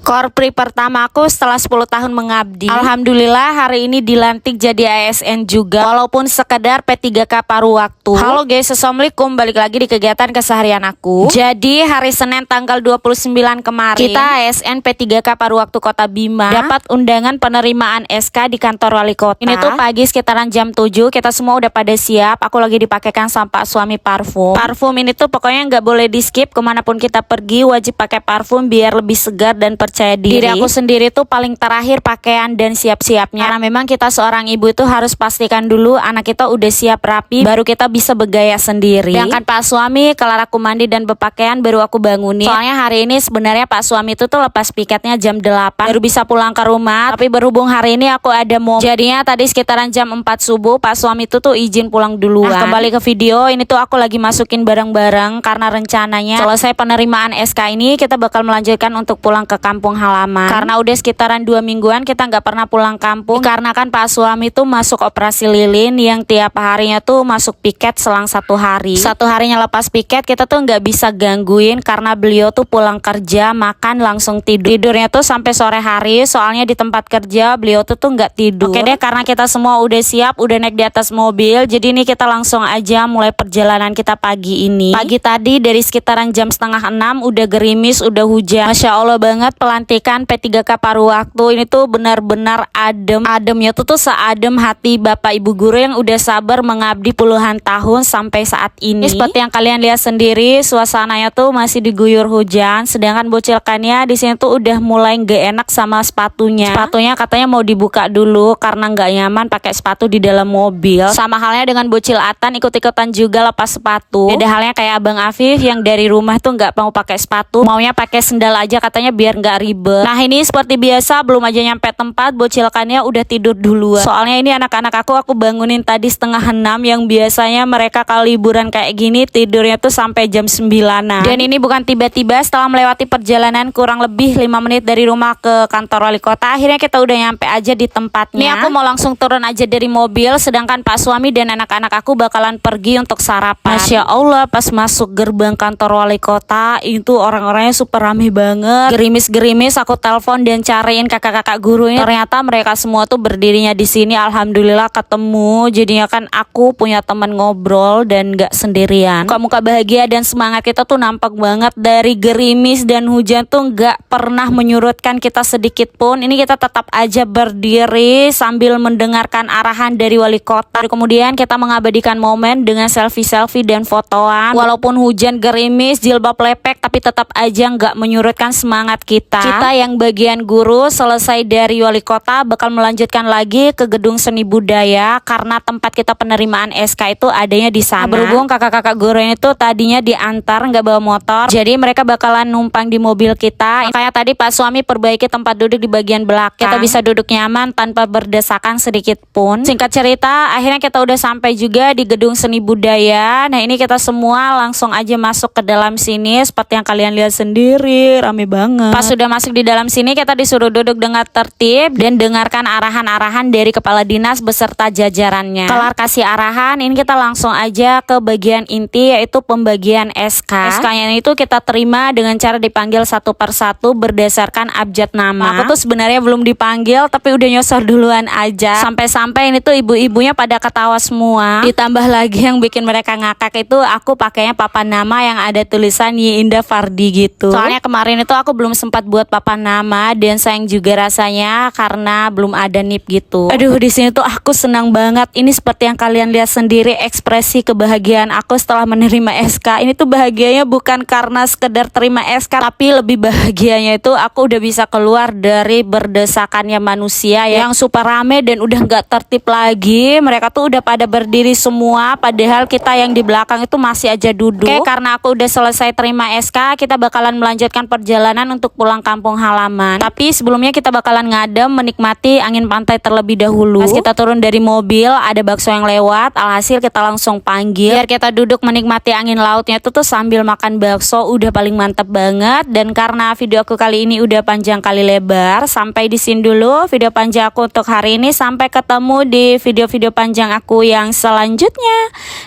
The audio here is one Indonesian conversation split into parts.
Korpri pertamaku setelah 10 tahun mengabdi. Alhamdulillah hari ini dilantik jadi ASN juga, walaupun sekedar P3K paruh waktu. Halo guys, assalamualaikum, balik lagi di kegiatan keseharian aku. Jadi hari Senin tanggal 29 kemarin, kita ASN P3K paruh waktu Kota Bima dapat undangan penerimaan SK di kantor wali kota. Ini tuh pagi sekitaran jam 7, kita semua udah pada siap. Aku lagi dipakaikan sama Pak suami parfum. Parfum ini tuh pokoknya nggak boleh di skip, kemanapun kita pergi wajib pakai parfum biar lebih segar dan percaya diri aku sendiri tuh paling terakhir pakaian dan siap-siapnya, karena memang kita seorang ibu itu harus pastikan dulu anak kita udah siap rapi baru kita bisa bergaya sendiri. Sedangkan Pak suami kelar aku mandi dan berpakaian baru aku bangunin, soalnya hari ini sebenarnya Pak suami itu tuh lepas piketnya jam 8 baru bisa pulang ke rumah, tapi berhubung hari ini aku ada momen, jadinya tadi sekitaran jam 4 subuh Pak suami itu tuh izin pulang duluan. Nah, kembali ke video ini tuh aku lagi masukin barang-barang karena rencananya selesai penerimaan SK ini kita bakal melanjutkan untuk pulang ke kampung halaman, karena udah sekitaran 2 mingguan kita nggak pernah pulang kampung karena kan Pak suami tuh masuk operasi lilin yang tiap harinya tuh masuk piket selang 1 hari. 1 harinya lepas piket kita tuh nggak bisa gangguin karena beliau tuh pulang kerja makan langsung tidurnya tuh sampai sore hari, soalnya di tempat kerja beliau tuh nggak tidur. Oke deh, karena kita semua udah siap udah naik di atas mobil, jadi ini kita langsung aja mulai perjalanan kita pagi ini. Pagi tadi dari sekitaran jam setengah 6 udah gerimis, udah hujan. Masya Allah banget pelantikan P3K paruh waktu ini tuh benar-benar ademnya tuh seadem hati Bapak Ibu guru yang udah sabar mengabdi puluhan tahun sampai saat ini. Seperti yang kalian lihat sendiri, suasananya tuh masih diguyur hujan, sedangkan bocilkannya di sini tuh udah mulai nggak enak sama sepatunya. Sepatunya katanya mau dibuka dulu karena nggak nyaman pakai sepatu di dalam mobil. Sama halnya dengan bocil Atan ikut-ikutan juga lepas sepatu. Beda halnya kayak Abang Afif yang dari rumah tuh nggak mau pakai sepatu, maunya pakai sendal aja katanya biar nggak ribet. Nah ini seperti biasa belum aja nyampe tempat bocilkannya udah tidur duluan. Soalnya ini anak-anak aku bangunin tadi setengah 6, yang biasanya mereka kalau liburan kayak gini tidurnya tuh sampai jam 9-an. Dan ini bukan tiba-tiba, setelah melewati perjalanan kurang lebih 5 menit dari rumah ke kantor wali kota, akhirnya kita udah nyampe aja di tempatnya. Ini aku mau langsung turun aja dari mobil, sedangkan Pak suami dan anak-anak aku bakalan pergi untuk sarapan. Masya Allah, pas masuk gerbang kantor wali kota itu orang-orangnya super rame banget. Gerimis-gerimis aku telepon dan cariin kakak-kakak gurunya. Ternyata mereka semua tuh berdirinya di sini. Alhamdulillah ketemu. Jadinya kan aku punya teman ngobrol dan gak sendirian. Muka-muka bahagia dan semangat kita tuh nampak banget. Dari gerimis dan hujan tuh gak pernah menyurutkan kita sedikit pun. Ini kita tetap aja berdiri sambil mendengarkan arahan dari wali kota. Kemudian kita mengabadikan momen dengan selfie-selfie dan fotoan. Walaupun hujan gerimis, jilbab lepek, tapi tetap aja gak menyurutkan semangat kita. Kita yang bagian guru selesai dari wali kota bakal melanjutkan lagi ke gedung seni budaya karena tempat kita penerimaan SK itu adanya di sana. Berhubung kakak-kakak guru ini tuh tadinya diantar nggak bawa motor, jadi mereka bakalan numpang di mobil kita. Kayak tadi Pak suami perbaiki tempat duduk di bagian belakang, kita bisa duduk nyaman tanpa berdesakan sedikit pun. Singkat cerita, akhirnya kita udah sampai juga di gedung seni budaya. Nah ini kita semua langsung aja masuk ke dalam sini, seperti yang kalian lihat sendiri, rame banget. Pas sudah masuk di dalam sini kita disuruh duduk dengan tertib dan dengarkan arahan-arahan dari kepala dinas beserta jajarannya. Kelar kasih arahan, ini kita langsung aja ke bagian inti, yaitu pembagian SK. SK-nya itu kita terima dengan cara dipanggil satu persatu berdasarkan abjad nama. Aku tuh sebenarnya belum dipanggil tapi udah nyosor duluan aja. Sampai-sampai ini tuh ibu-ibunya pada ketawa semua. Ditambah lagi yang bikin mereka ngakak itu aku pakainya papan nama yang ada tulisan Yinda Fardi gitu. Soalnya kemarin itu aku belum sempat buat papan nama dan sayang juga rasanya karena belum ada nip gitu. Aduh, di sini tuh aku senang banget. Ini seperti yang kalian lihat sendiri ekspresi kebahagiaan aku setelah menerima SK. Ini tuh bahagianya bukan karena sekedar terima SK, tapi lebih bahagianya itu aku udah bisa keluar dari berdesakannya manusia yang super rame dan udah nggak tertib lagi. Mereka tuh udah pada berdiri semua, padahal kita yang di belakang itu masih aja duduk. Oke, karena aku udah selesai terima SK, kita bakalan melanjutkan perjalanan untuk pulang kampung halaman. Tapi sebelumnya kita bakalan ngadem menikmati angin pantai terlebih dahulu. Pas kita turun dari mobil ada bakso yang lewat, alhasil kita langsung panggil biar kita duduk menikmati angin lautnya tuh sambil makan bakso, udah paling mantep banget. Dan karena video aku kali ini udah panjang kali lebar, sampai di sini dulu video panjang aku untuk hari ini. Sampai ketemu di video-video panjang aku yang selanjutnya.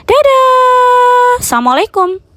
Dadah, assalamualaikum.